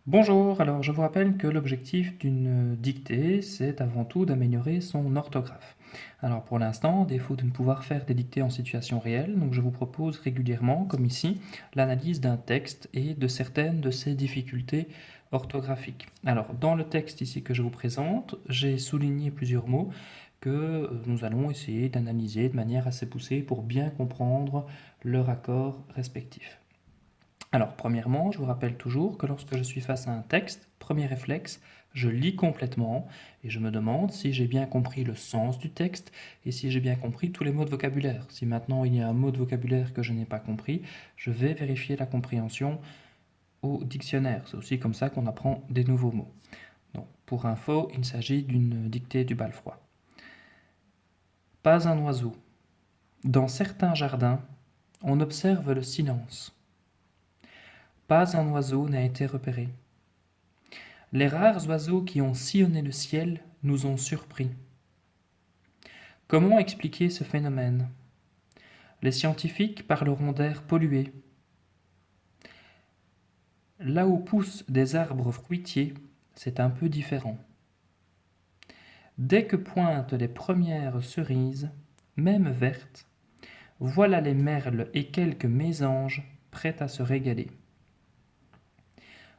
Bonjour, alors je vous rappelle que l'objectif d'une dictée, c'est avant tout d'améliorer son orthographe. Alors pour l'instant, à défaut de ne pouvoir faire des dictées en situation réelle, donc je vous propose régulièrement, comme ici, l'analyse d'un texte et de certaines de ses difficultés orthographiques. Alors dans le texte ici que je vous présente, j'ai souligné plusieurs mots que nous allons essayer d'analyser de manière assez poussée pour bien comprendre leur accord respectif. Alors, premièrement, je vous rappelle toujours que lorsque je suis face à un texte, premier réflexe, je lis complètement et je me demande si j'ai bien compris le sens du texte et si j'ai bien compris tous les mots de vocabulaire. Si maintenant il y a un mot de vocabulaire que je n'ai pas compris, je vais vérifier la compréhension au dictionnaire. C'est aussi comme ça qu'on apprend des nouveaux mots. Donc, pour info, il s'agit d'une dictée du Balfroid. Pas un oiseau. Dans certains jardins, on observe le silence. Pas un oiseau n'a été repéré. Les rares oiseaux qui ont sillonné le ciel nous ont surpris. Comment expliquer ce phénomène? Les scientifiques parleront d'air pollué. Là où poussent des arbres fruitiers, c'est un peu différent. Dès que pointent les premières cerises, même vertes, voilà les merles et quelques mésanges prêts à se régaler.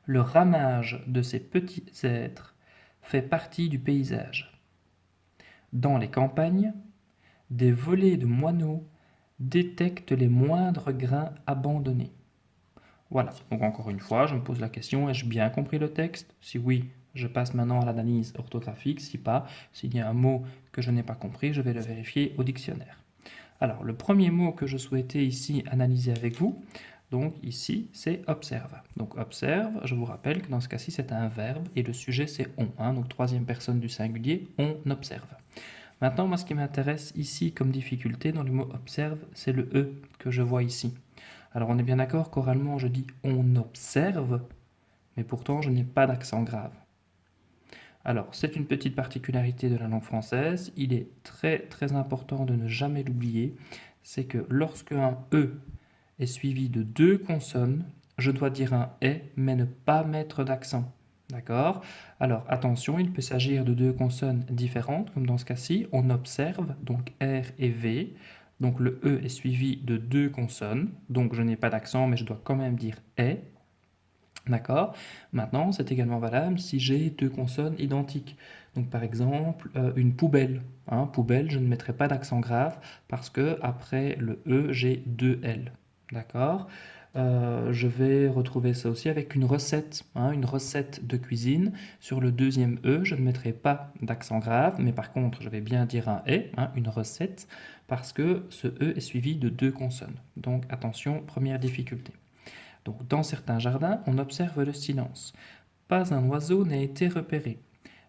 Le ramage de ces petits êtres fait partie du paysage. Dans les campagnes, des volées de moineaux détectent les moindres grains abandonnés. Voilà, donc encore une fois, je me pose la question, ai-je bien compris le texte? Si oui, je passe maintenant à l'analyse orthographique. Si pas, s'il y a un mot que je n'ai pas compris, je vais le vérifier au dictionnaire. Alors, le premier mot que je souhaitais ici analyser avec vous, donc ici, c'est observe. Donc observe, je vous rappelle que dans ce cas-ci, c'est un verbe et le sujet, c'est on. Donc troisième personne du singulier, on observe. Maintenant, moi, ce qui m'intéresse ici comme difficulté dans le mot observe, c'est le E que je vois ici. Alors, on est bien d'accord qu'oralement, je dis on observe, mais pourtant, je n'ai pas d'accent grave. Alors, c'est une petite particularité de la langue française. Il est très, très important de ne jamais l'oublier. C'est que lorsque un E est suivi de deux consonnes, je dois dire un est, mais ne pas mettre d'accent. D'accord? Alors attention, il peut s'agir de deux consonnes différentes, comme dans ce cas-ci. On observe, donc R et V. Donc le E est suivi de deux consonnes. Donc je n'ai pas d'accent, mais je dois quand même dire est. D'accord? Maintenant, c'est également valable si j'ai deux consonnes identiques. Donc par exemple, une poubelle. Poubelle, je ne mettrai pas d'accent grave parce que après le E, j'ai deux L. D'accord? Je vais retrouver ça aussi avec une recette de cuisine. Sur le deuxième E, je ne mettrai pas d'accent grave, mais par contre, je vais bien dire un E, une recette, parce que ce E est suivi de deux consonnes. Donc attention, première difficulté. Donc dans certains jardins, on observe le silence. Pas un oiseau n'a été repéré.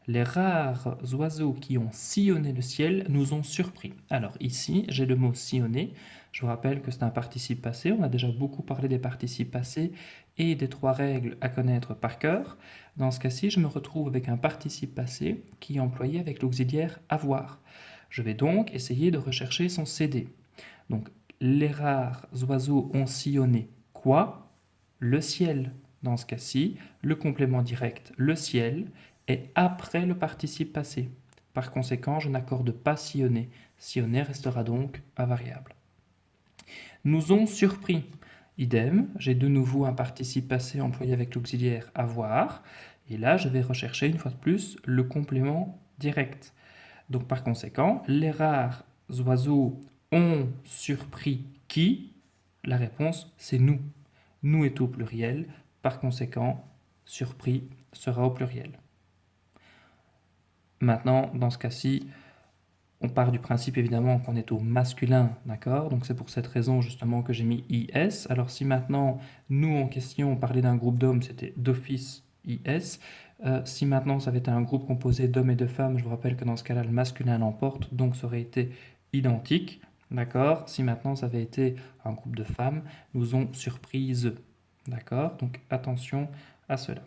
Les rares oiseaux qui ont sillonné le ciel nous ont surpris. Alors ici, j'ai le mot sillonner. Je vous rappelle que c'est un participe passé. On a déjà beaucoup parlé des participes passés et des trois règles à connaître par cœur. Dans ce cas-ci, je me retrouve avec un participe passé qui est employé avec l'auxiliaire avoir. Je vais donc essayer de rechercher son CD. Donc, les rares oiseaux ont sillonné quoi? Le ciel. Dans ce cas-ci, le complément direct, le ciel, est après le participe passé. Par conséquent, je n'accorde pas sillonner. Sillonner restera donc invariable. Nous ont surpris. Idem, j'ai de nouveau un participe passé employé avec l'auxiliaire avoir. Et là, je vais rechercher une fois de plus le complément direct. Donc par conséquent, les rares oiseaux ont surpris qui? La réponse, c'est nous. Nous est au pluriel, par conséquent, surpris sera au pluriel. Maintenant, dans ce cas-ci, on part du principe évidemment qu'on est au masculin, d'accord? Donc c'est pour cette raison justement que j'ai mis IS. Alors si maintenant, nous en question, on parlait d'un groupe d'hommes, c'était d'office IS. Si maintenant ça avait été un groupe composé d'hommes et de femmes, je vous rappelle que dans ce cas-là, le masculin l'emporte, donc ça aurait été identique, d'accord? Si maintenant ça avait été un groupe de femmes, nous ont surprise, d'accord? Donc attention à cela.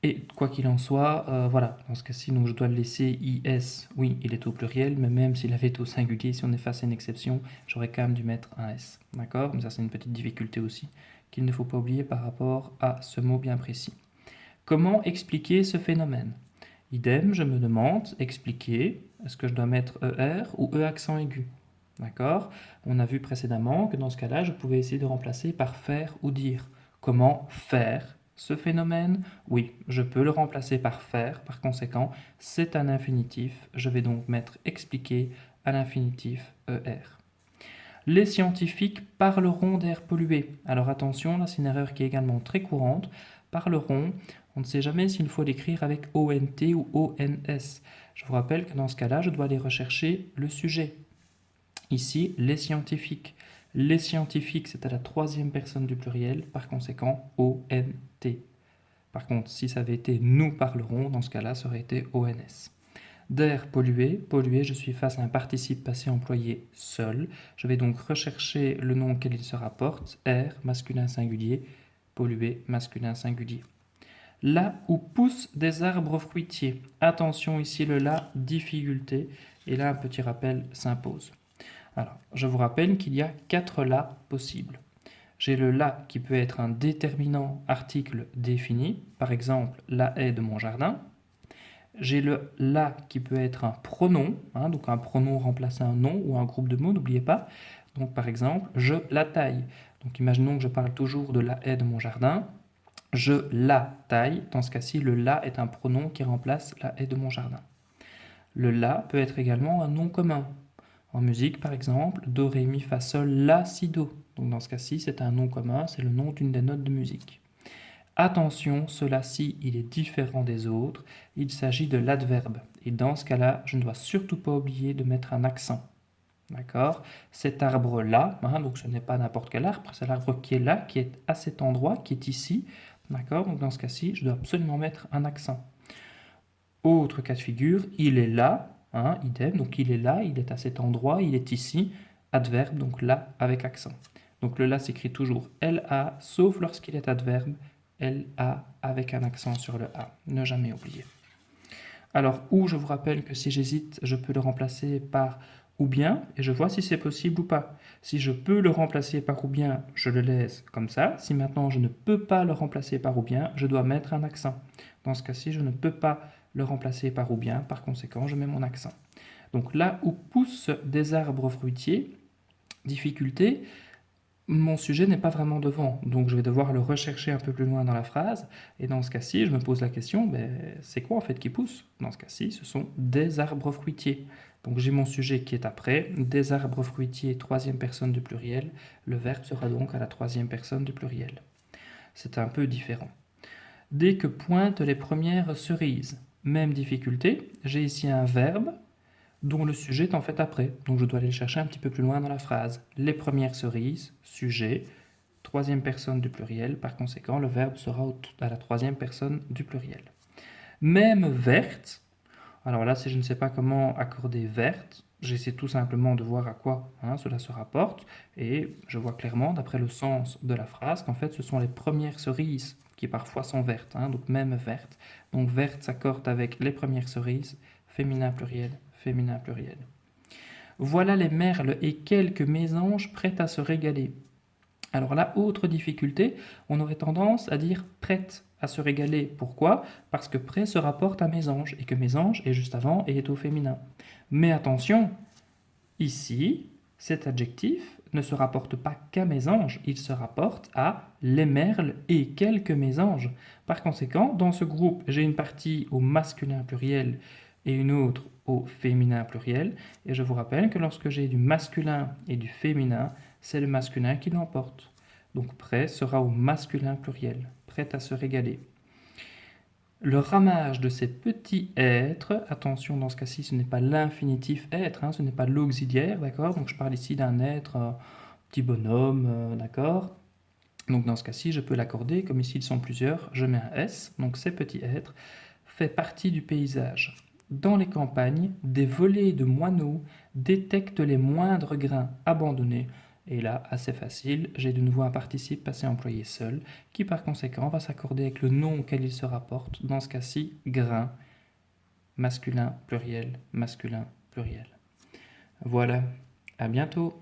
Et quoi qu'il en soit, voilà, dans ce cas-ci, donc je dois le laisser IS. Oui, il est au pluriel, mais même s'il avait été au singulier, si on efface une exception, j'aurais quand même dû mettre un S. D'accord? Mais ça, c'est une petite difficulté aussi qu'il ne faut pas oublier par rapport à ce mot bien précis. Comment expliquer ce phénomène? Idem, je me demande, expliquer, est-ce que je dois mettre ER ou E accent aigu? D'accord? On a vu précédemment que dans ce cas-là, je pouvais essayer de remplacer par faire ou dire. Comment faire ce phénomène? Oui, je peux le remplacer par faire, par conséquent, c'est un infinitif. Je vais donc mettre expliquer à l'infinitif ER. Les scientifiques parleront d'air pollué. Alors attention, là c'est une erreur qui est également très courante. Parleront, on ne sait jamais s'il faut l'écrire avec ONT ou ONS. Je vous rappelle que dans ce cas-là, je dois aller rechercher le sujet. Ici, les scientifiques. Les scientifiques, c'est à la troisième personne du pluriel, par conséquent, ONT. Par contre, si ça avait été nous parlerons, dans ce cas-là, ça aurait été ONS. D'air pollué, pollué, je suis face à un participe passé employé seul. Je vais donc rechercher le nom auquel il se rapporte, air, masculin singulier, pollué, masculin singulier. Là où poussent des arbres fruitiers. Attention ici, le là, difficulté. Et là, un petit rappel s'impose. Alors, je vous rappelle qu'il y a 4 là possibles. J'ai le là qui peut être un déterminant article défini, par exemple la haie de mon jardin. J'ai le là qui peut être un pronom, donc un pronom remplace un nom ou un groupe de mots, n'oubliez pas. Donc par exemple, je la taille. Donc imaginons que je parle toujours de la haie de mon jardin. Je la taille. Dans ce cas-ci, le là est un pronom qui remplace la haie de mon jardin. Le là peut être également un nom commun. En musique, par exemple, do, ré, mi, fa, sol, la, si, do. Donc dans ce cas-ci, c'est un nom commun, c'est le nom d'une des notes de musique. Attention, cela-ci, il est différent des autres. Il s'agit de l'adverbe. Et dans ce cas-là, je ne dois surtout pas oublier de mettre un accent. D'accord? Cet arbre-là, donc ce n'est pas n'importe quel arbre, c'est l'arbre qui est là, qui est à cet endroit, qui est ici. D'accord? Donc dans ce cas-ci, je dois absolument mettre un accent. Autre cas de figure, il est là, idem, donc il est là, il est à cet endroit, il est ici, adverbe, donc là avec accent. Donc le là s'écrit toujours LA, sauf lorsqu'il est adverbe, LA avec un accent sur le A, ne jamais oublier. Alors, ou je vous rappelle que si j'hésite, je peux le remplacer par ou bien, et je vois si c'est possible ou pas. Si je peux le remplacer par ou bien, je le laisse comme ça. Si maintenant je ne peux pas le remplacer par ou bien, je dois mettre un accent. Dans ce cas-ci, je ne peux pas le remplacer par ou bien, par conséquent, je mets mon accent. Donc là où poussent des arbres fruitiers, difficulté, mon sujet n'est pas vraiment devant, donc je vais devoir le rechercher un peu plus loin dans la phrase, et dans ce cas-ci, je me pose la question, c'est quoi en fait qui pousse? Dans ce cas-ci, ce sont des arbres fruitiers. Donc j'ai mon sujet qui est après, des arbres fruitiers, troisième personne du pluriel, le verbe sera donc à la troisième personne du pluriel. C'est un peu différent. Dès que pointent les premières cerises, même difficulté, j'ai ici un verbe, dont le sujet est en fait après. Donc je dois aller le chercher un petit peu plus loin dans la phrase. Les premières cerises, sujet, troisième personne du pluriel, par conséquent le verbe sera à la troisième personne du pluriel. Même verte, alors là si je ne sais pas comment accorder verte, j'essaie tout simplement de voir à quoi cela se rapporte, et je vois clairement d'après le sens de la phrase qu'en fait ce sont les premières cerises qui parfois sont vertes, donc même verte. Donc verte s'accorde avec les premières cerises, féminin pluriel, féminin pluriel. Voilà les merles et quelques mésanges prêts à se régaler. Alors là, autre difficulté, on aurait tendance à dire prête à se régaler. Pourquoi? Parce que prêt se rapporte à mésange et que mésange est juste avant et est au féminin. Mais attention, ici, cet adjectif ne se rapporte pas qu'à mésange, il se rapporte à les merles et quelques mésanges. Par conséquent, dans ce groupe, j'ai une partie au masculin pluriel et une autre au féminin pluriel. Et je vous rappelle que lorsque j'ai du masculin et du féminin, c'est le masculin qui l'emporte. Donc prêt sera au masculin pluriel, prêt à se régaler. Le ramage de ces petits êtres, attention dans ce cas-ci, ce n'est pas l'infinitif être, ce n'est pas l'auxiliaire, d'accord? Donc je parle ici d'un être, petit bonhomme, d'accord? Donc dans ce cas-ci, je peux l'accorder, comme ici ils sont plusieurs, je mets un S, donc ces petits êtres, fait partie du paysage. Dans les campagnes, des volées de moineaux détectent les moindres grains abandonnés. Et là, assez facile, j'ai de nouveau un participe passé employé seul, qui par conséquent va s'accorder avec le nom auquel il se rapporte, dans ce cas-ci, grain, masculin, pluriel, masculin, pluriel. Voilà, à bientôt.